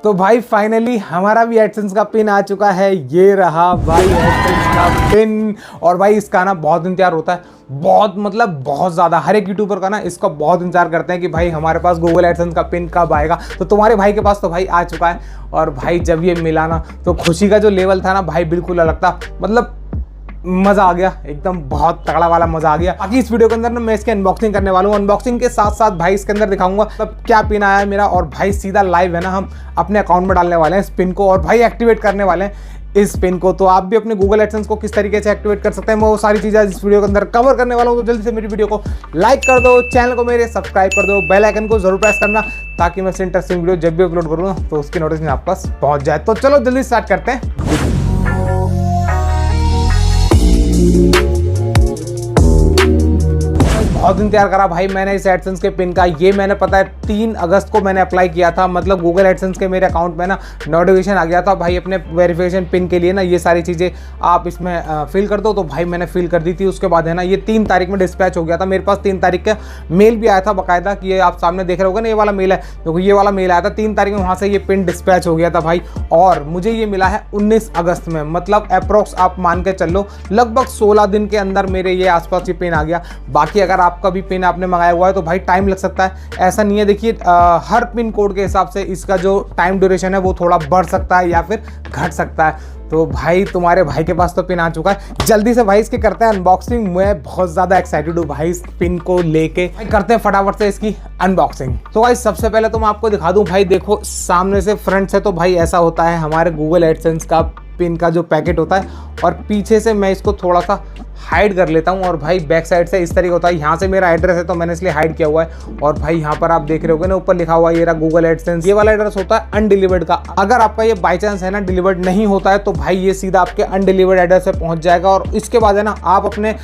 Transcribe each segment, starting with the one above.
तो भाई फाइनली हमारा भी एडसेंस का पिन आ चुका है। ये रहा भाई एडसेंस का पिन। और भाई इसका ना बहुत इंतजार होता है, बहुत मतलब बहुत ज़्यादा। हर एक यूट्यूबर का ना इसका बहुत इंतजार करते हैं कि भाई हमारे पास गूगल एडसेंस का पिन कब आएगा। तो तुम्हारे भाई के पास तो भाई आ चुका है। और भाई जब ये मिला ना तो खुशी का जो लेवल था ना भाई बिल्कुल अलग था। मतलब मज़ा आ गया एकदम, बहुत तगड़ा वाला मज़ा आ गया। बाकी इस वीडियो के अंदर ना मैं इसके अनबॉक्सिंग करने वाला हूँ। अनबॉक्सिंग के साथ साथ भाई इसके अंदर दिखाऊंगा मतलब क्या पिन आया है मेरा। और भाई सीधा लाइव है ना हम अपने अकाउंट में डालने वाले हैं इस पिन को और भाई एक्टिवेट करने वाले हैं इस पिन को। तो आप भी अपने गूगल एडसेंस को किस तरीके से एक्टिवेट कर सकते हैं मैं वो सारी चीज़ें इस वीडियो के अंदर कवर करने वाला हूँ। तो जल्दी से मेरी वीडियो को लाइक कर दो, चैनल को मेरे सब्सक्राइब कर दो, बेल आइकन को जरूर प्रेस करना ताकि मैं इंटरेस्टिंग वीडियो जब भी अपलोड करूँ तो उसकी नोटिफिकेशन आपके पास पहुँच जाए। तो चलो जल्दी स्टार्ट करते हैं। बहुत इंतजार करा भाई मैंने इस एडसेंस के पिन का। ये मैंने पता है 3 अगस्त को मैंने अप्लाई किया था। मतलब गूगल एडसेंस के मेरे अकाउंट में ना नोटिफिकेशन आ गया था भाई अपने वेरिफिकेशन पिन के लिए ना ये सारी चीज़ें आप इसमें फिल कर दो। तो भाई मैंने फिल कर दी थी। उसके बाद है ना ये 3 तारीख में डिस्पैच हो गया था मेरे पास। 3 तारीख का मेल भी आया था बाकायदा कि ये आप सामने देख रहे होगे ना ये वाला मेल है। तो ये वाला मेल आया था 3 तारीख में, वहाँ से ये पिन डिस्पैच हो गया था भाई। और मुझे ये मिला है 19 अगस्त में। मतलब अप्रोक्स आप मान के चल लो लगभग 16 दिन के अंदर मेरे ये आसपास ये पिन आ गया। बाकी अगर आपका भी पिन आपने मंगाया हुआ है तो भाई टाइम लग सकता है, ऐसा नहीं है। देखिए हर पिन कोड के हिसाब से इसका जो टाइम ड्यूरेशन है वो थोड़ा बढ़ सकता है या फिर घट सकता है। तो भाई तुम्हारे भाई के पास तो पिन आ चुका है। जल्दी से भाई इसके करते हैं अनबॉक्सिंग। मैं बहुत ज़्यादा एक्साइटेड हूँ भाई इस पिन को लेके। करते हैं फटाफट से इसकी अनबॉक्सिंग। तो भाई सबसे पहले तो मैं आपको दिखा दूँ भाई, देखो सामने से फ्रंट से तो भाई ऐसा होता है हमारे गूगल एडसेंस का पिन का जो पैकेट होता है। और पीछे से मैं इसको थोड़ा सा हाइड कर लेता हूँ। और भाई बैक साइड से इस तरीके होता है। यहाँ से मेरा एड्रेस है तो मैंने इसलिए हाइड किया हुआ है। और भाई यहाँ पर आप देख रहे होगे ना ऊपर लिखा हुआ है ये रहा गूगल एडसेंस। ये वाला एड्रेस होता है अनडिलीवर्ड का। अगर आपका ये बाई चांस है ना डिलीवर्ड नहीं होता है तो भाई ये सीधा आपके अनडिलीवर्ड एड्रेस पे पहुँच जाएगा। और इसके बाद है ना आप अपने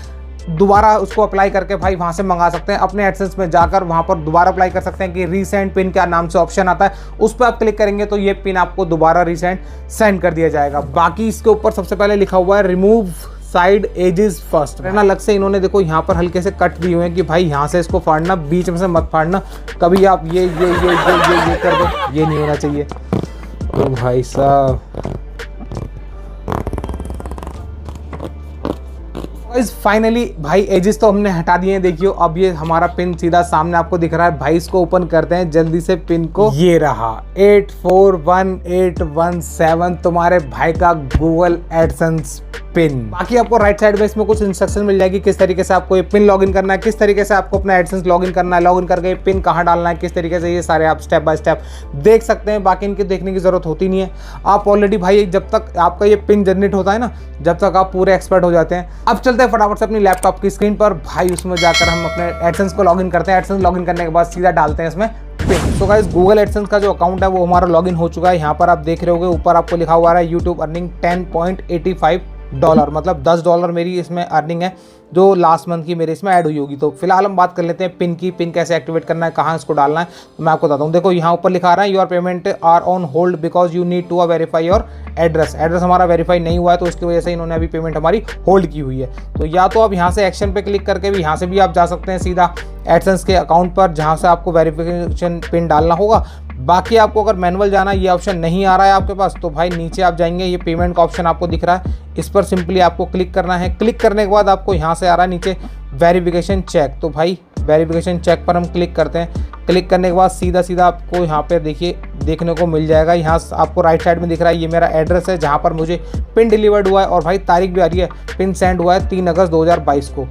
दोबारा उसको अप्लाई करके भाई वहाँ से मंगा सकते हैं। अपने एडसेंस में जाकर वहाँ पर दोबारा अप्लाई कर सकते हैं कि रीसेंड पिन क्या नाम से ऑप्शन आता है, उस पर आप क्लिक करेंगे तो ये पिन आपको दोबारा रीसेंड सेंड कर दिया जाएगा। बाकी इसके ऊपर सबसे पहले लिखा हुआ है रिमूव साइड एजेस फर्स्ट। ना अलग से इन्होंने देखो यहाँ पर हल्के से कट दिए हुए हैं कि भाई यहाँ से इसको फाड़ना, बीच में से मत फाड़ना। कभी आप ये कर दो, ये नहीं होना चाहिए। तो भाई साहब फाइनली भाई एजेस तो हमने हटा दिए हैं। देखियो अब ये हमारा पिन सीधा सामने आपको दिख रहा है। भाई इसको ओपन करते हैं जल्दी से पिन को। ये रहा 841817 तुम्हारे भाई का गूगल एडसेंस पिन। बाकी आपको राइट साइड में इसमें कुछ इंस्ट्रक्शन मिल जाएगी किस तरीके से आपको ये पिन लॉगिन करना है, किस तरीके से आपको अपना एडसेंस लॉगिन करना है, लॉगिन करके ये पिन कहाँ डालना है, किस तरीके से ये सारे आप स्टेप बाय स्टेप देख सकते हैं। बाकी इनकी देखने की जरूरत होती नहीं है। आप ऑलरेडी भाई जब तक आपका ये पिन जनरेट होता है ना जब तक आप पूरे एक्सपर्ट हो जाते हैं। अब चलते हैं फटाफट से अपनी लैपटॉप की स्क्रीन पर। भाई उसमें जाकर हम अपने एडसेंस को लॉगिन करते हैं। एडसेंस लॉगिन करने के बाद सीधा डालते हैं इसमें पिन। तो गाइस गूगल एडसेंस का जो अकाउंट है वो हमारा लॉगिन हो चुका है। यहाँ पर आप देख रहे होगे ऊपर आपको लिखा हुआ है यूट्यूब अर्निंग $10.85, मतलब $10 मेरी इसमें अर्निंग है जो लास्ट मंथ की मेरे इसमें ऐड हुई होगी। तो फिलहाल हम बात कर लेते हैं पिन की। पिन कैसे एक्टिवेट करना है, कहाँ इसको डालना है, तो मैं आपको बताता हूँ। देखो यहाँ ऊपर लिखा रहा है your payment are on hold because you need to verify your address. Address हमारा वेरीफाई नहीं हुआ है तो इसकी वजह से इन्होंने अभी पेमेंट हमारी होल्ड की हुई है। तो या तो आप यहाँ से एक्शन पे क्लिक करके भी यहाँ से भी आप जा सकते हैं सीधा एडसेंस के अकाउंट पर जहाँ से आपको वेरिफिकेशन पिन डालना होगा। बाकी आपको अगर मैनुअल जाना ये ऑप्शन नहीं आ रहा है आपके पास तो भाई नीचे आप जाएंगे, ये पेमेंट का ऑप्शन आपको दिख रहा है, इस पर सिंपली आपको क्लिक करना है। क्लिक करने के बाद आपको यहाँ से आ रहा है नीचे वेरिफिकेशन चेक। तो भाई वेरिफिकेशन चेक पर हम क्लिक करते हैं। क्लिक करने के बाद सीधा आपको यहाँ पे देखिए देखने को मिल जाएगा। यहाँ आपको राइट साइड में दिख रहा है ये मेरा एड्रेस है जहाँ पर मुझे पिन डिलीवर्ड हुआ है। और भाई तारीख भी आ रही है, पिन सेंड हुआ है 3 अगस्त 2022 को।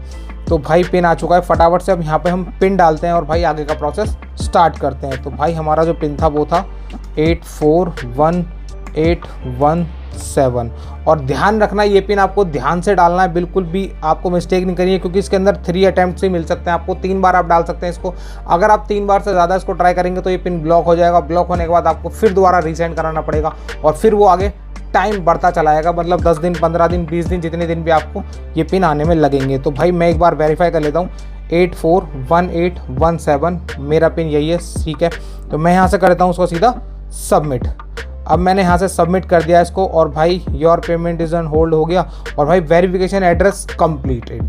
तो भाई पिन आ चुका है। फटाफट से अब यहाँ पे हम पिन डालते हैं और भाई आगे का प्रोसेस स्टार्ट करते हैं। तो भाई हमारा जो पिन था वो था 841817। और ध्यान रखना ये पिन आपको ध्यान से डालना है, बिल्कुल भी आपको मिस्टेक नहीं करनी है क्योंकि इसके अंदर 3 अटैम्प्ट से मिल सकते हैं आपको। 3 बार आप डाल सकते हैं इसको। अगर आप 3 बार से ज़्यादा इसको ट्राई करेंगे तो ये पिन ब्लॉक हो जाएगा। ब्लॉक होने के बाद आपको फिर दोबारा रीसेंड कराना पड़ेगा और फिर वो आगे टाइम बढ़ता चला जाएगा। मतलब 10 दिन 15 दिन 20 दिन जितने दिन भी आपको ये पिन आने में लगेंगे। तो भाई मैं एक बार वेरीफाई कर लेता हूँ। 841817 मेरा पिन यही है, ठीक है। तो मैं यहाँ से कर देता हूँ उसको सीधा सबमिट। अब मैंने यहाँ से सबमिट कर दिया इसको और भाई your payment is on hold हो गया। और भाई वेरिफिकेशन एड्रेस कंप्लीटेड।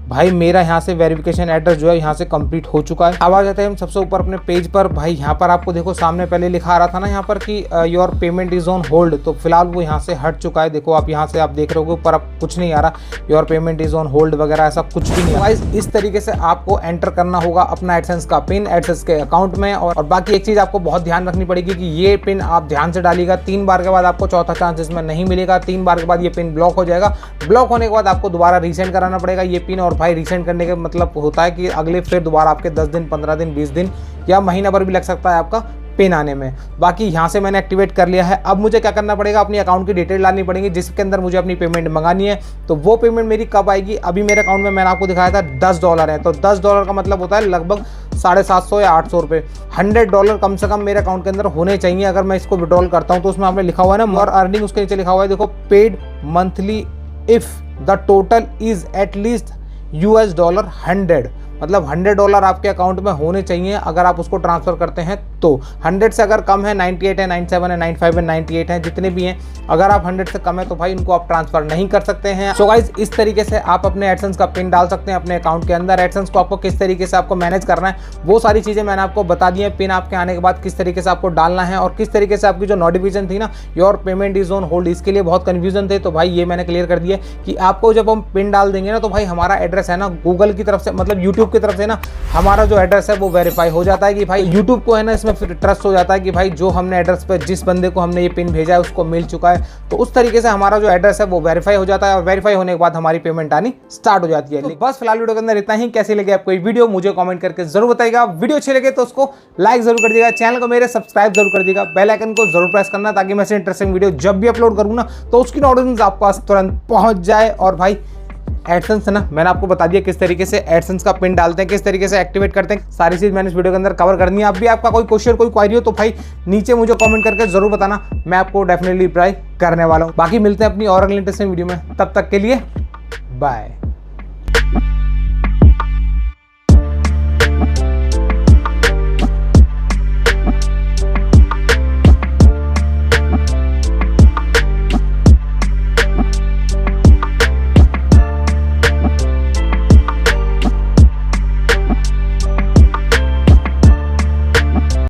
भाई मेरा यहाँ से वेरिफिकेशन एड्रेस जो है यहाँ से कंप्लीट हो चुका है। अब आ जाते हैं हम सबसे ऊपर अपने पेज पर। भाई यहाँ पर आपको देखो सामने पहले लिखा आ रहा था ना यहाँ पर कि your payment is on hold, तो फिलहाल वो यहाँ से हट चुका है। देखो आप यहाँ से आप देख रहे हो ऊपर अब कुछ नहीं आ रहा, your payment is on hold वगैरह ऐसा कुछ भी नहीं है। गाइस इस तरीके से आपको एंटर करना होगा अपना एडसेंस का पिन एडसेंस के अकाउंट में। और बाकी एक चीज आपको बहुत ध्यान रखनी पड़ेगी कि ये पिन आप ध्यान से डालिएगा, 3 बार के बाद आपको चौथा चांस इसमें नहीं मिलेगा। 3 बार के बाद ये पिन ब्लॉक हो जाएगा। ब्लॉक होने के बाद आपको दोबारा रीसेंड कराना पड़ेगा ये पिन। और भाई रीसेंड करने का मतलब होता है कि अगले फिर दोबारा आपके 10 दिन 15 दिन 20 दिन या महीना भर भी लग सकता है आपका पिन आने में। बाकी यहाँ से मैंने एक्टिवेट कर लिया है। अब मुझे क्या करना पड़ेगा, अपनी अकाउंट की डिटेल डालनी पड़ेगी जिसके अंदर मुझे अपनी पेमेंट मंगानी है। तो वो पेमेंट मेरी कब आएगी, अभी मेरे अकाउंट में मैंने आपको दिखाया था $10 है, तो $10 का मतलब होता है लगभग 750 या 800 रुपये। $100 कम से कम मेरे अकाउंट के अंदर होने चाहिए अगर मैं इसको विड्रॉल करता हूँ। तो उसमें आपने लिखा हुआ है ना मोर अर्निंग, उसके नीचे लिखा हुआ है देखो paid monthly if the total is at least $100, मतलब $100 आपके अकाउंट में होने चाहिए अगर आप उसको ट्रांसफर करते हैं। तो 100 से अगर कम है 98 है 97 है 95 है 98 है जितने भी हैं, अगर आप 100 से कम है तो भाई उनको आप ट्रांसफर नहीं कर सकते हैं। सो गाइस इस तरीके से आप अपने एडसेंस का पिन डाल सकते हैं अपने अकाउंट के अंदर। एडसेंस को आपको किस तरीके से आपको मैनेज करना है वो सारी चीज़ें मैंने आपको बता दी है। पिन आपके आने के बाद किस तरीके से आपको डालना है और किस तरीके से आपकी जो नोटिफिकेशन थी ना your payment is on hold, इसके लिए बहुत कन्फ्यूजन थे। तो भाई ये मैंने क्लियर कर दिया कि आपको जब हम पिन डाल देंगे ना तो भाई हमारा एड्रेस है ना गूगल की तरफ से मतलब यूट्यूब की तरफ से ना हमारा जो एड्रेस है वो वेरीफाई हो जाता है कि भाई यूट्यूब को है ना इसमें फिर ट्रस्ट हो जाता है कि भाई जो हमने एड्रेस पे जिस बंदे को हमने ये पिन भेजा है उसको मिल चुका है। तो उस तरीके से हमारा जो एड्रेस है वो वेरीफाई हो जाता है और वेरीफाई होने के बाद हमारी पेमेंट आनी स्टार्ट हो जाती है। तो बस फिलहाल वीडियो के अंदर इतना ही। कैसी लगी आपको ये वीडियो मुझे कमेंट करके जरूर बताइएगा। वीडियो अच्छी लगे तो उसको लाइक जरूर कर दीजिएगा, चैनल को मेरे सब्सक्राइब जरूर कर दीजिएगा, बेल आइकन को जरूर प्रेस करना ताकि मैं ऐसे इंटरेस्टिंग वीडियो जब भी अपलोड करूँ ना तो उसकी नोटिफिकेशन आपके पास तुरंत पहुंच जाए। और भाई एडसेंस है ना मैंने आपको बता दिया किस तरीके से एडसेंस का पिन डालते हैं, किस तरीके से एक्टिवेट करते हैं, सारी चीज मैंने इस वीडियो के अंदर कवर करनी है। अब भी आपका कोई क्वेश्चन कोई क्वेरी हो तो भाई नीचे मुझे कमेंट करके जरूर बताना, मैं आपको डेफिनेटली रिप्लाई करने वाला हूँ। बाकी मिलते हैं अपनी और अगली इंटरेस्टिंग वीडियो में, तब तक के लिए बाय।